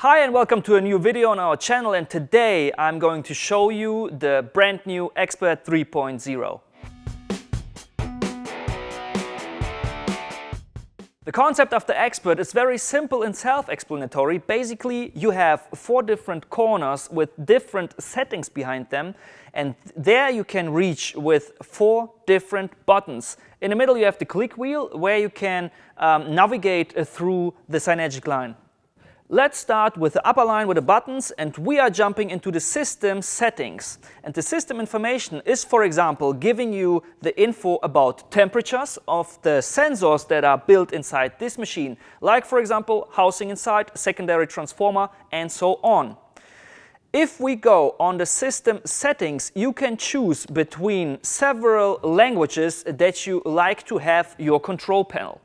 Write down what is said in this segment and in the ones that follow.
Hi and welcome to a new video on our channel, and today I'm going to show you the brand new Xbutton 3.0. The concept of the Xbutton is very simple and self-explanatory. Basically, you have 4 different corners with different settings behind them, and there you can reach with 4 different buttons. In the middle you have the click wheel where you can navigate through the synergic line. Let's start with the upper line with the buttons, and we are jumping into the system settings. And the system information is, for example, giving you the info about temperatures of the sensors that are built inside this machine, like for example housing inside, secondary transformer, and so on. If we go on the system settings, you can choose between several languages that you like to have your control panel.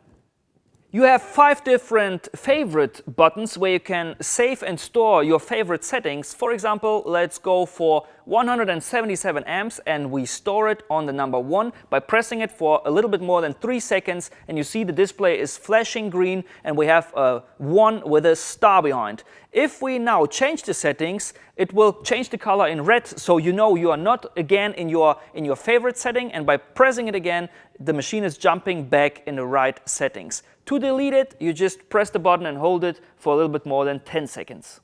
You have 5 different favorite buttons where you can save and store your favorite settings. For example, let's go for 177 amps and we store it on the number 1 by pressing it for a little bit more than 3 seconds, and you see the display is flashing green and we have a 1 with a star behind. If we now change the settings, it will change the color in red, so you know you are not again in your favorite setting, and by pressing it again the machine is jumping back in the right settings. To delete it, you just press the button and hold it for a little bit more than 10 seconds.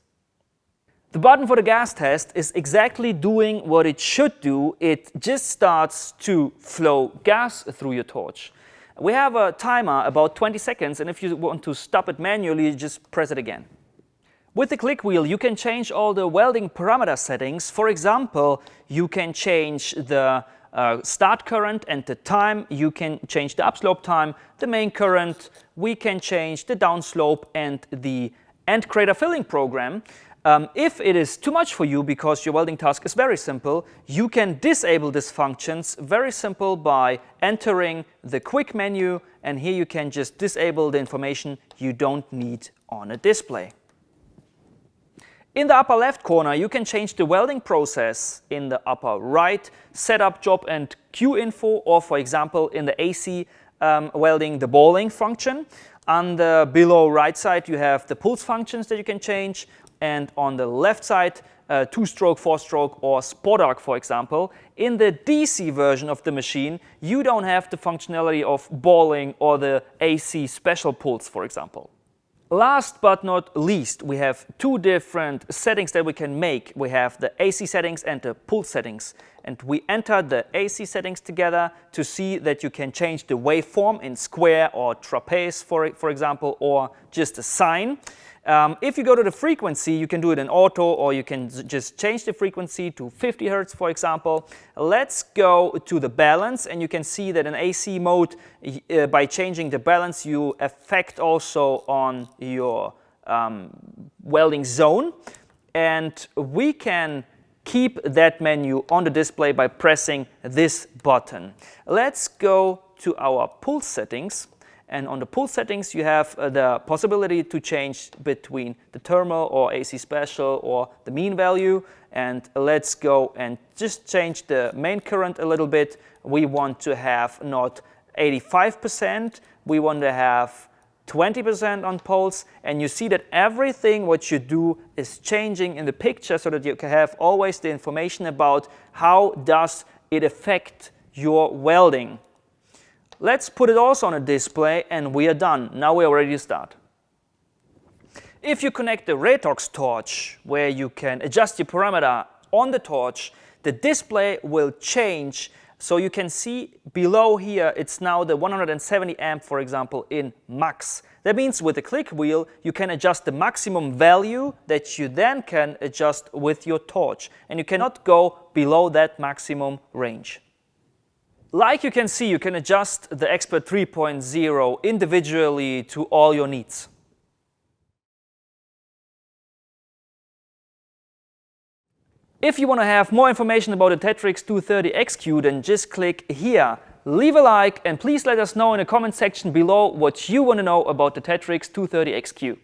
The button for the gas test is exactly doing what it should do. It just starts to flow gas through your torch. We have a timer about 20 seconds, and if you want to stop it manually, you just press it again. With the click wheel you can change all the welding parameter settings. For example, you can change the start current and the time, you can change the upslope time, the main current, we can change the downslope and the end crater filling program. If it is too much for you because your welding task is very simple, you can disable these functions very simple by entering the quick menu, and here you can just disable the information you don't need on a display. In the upper left corner you can change the welding process. In the upper right, setup, job and queue info, or for example in the AC welding, the balling function. On the below right side you have the pulse functions that you can change, and on the left side 2-stroke, 4-stroke or spot arc, for example. In the DC version of the machine you don't have the functionality of balling or the AC special pulse, for example. Last but not least, we have 2 different settings that we can make. We have the AC settings and the pulse settings. And we enter the AC settings together to see that you can change the waveform in square or trapeze, for example, or just a sine. If you go to the frequency, you can do it in auto, or you can just change the frequency to 50 Hz, for example. Let's go to the balance, and you can see that in AC mode, by changing the balance, you affect also on your welding zone. And we can keep that menu on the display by pressing this button. Let's go to our pulse settings. And on the pulse settings you have the possibility to change between the thermal or AC special or the mean value. And let's go and just change the main current a little bit. We want to have not 85%, we want to have 20% on pulse, and you see that everything what you do is changing in the picture, so that you can have always the information about how does it affect your welding. Let's put it also on a display and we are done. Now we are ready to start. If you connect the Retorx torch, where you can adjust your parameter on the torch, the display will change. So you can see below here it's now the 170 amp, for example, in max. That means with the click wheel you can adjust the maximum value that you then can adjust with your torch, and you cannot go below that maximum range. Like you can see, you can adjust the Xbutton 3.0 individually to all your needs. If you want to have more information about the Tetrix XQ, then just click here. Leave a like and please let us know in the comment section below what you want to know about the Tetrix XQ.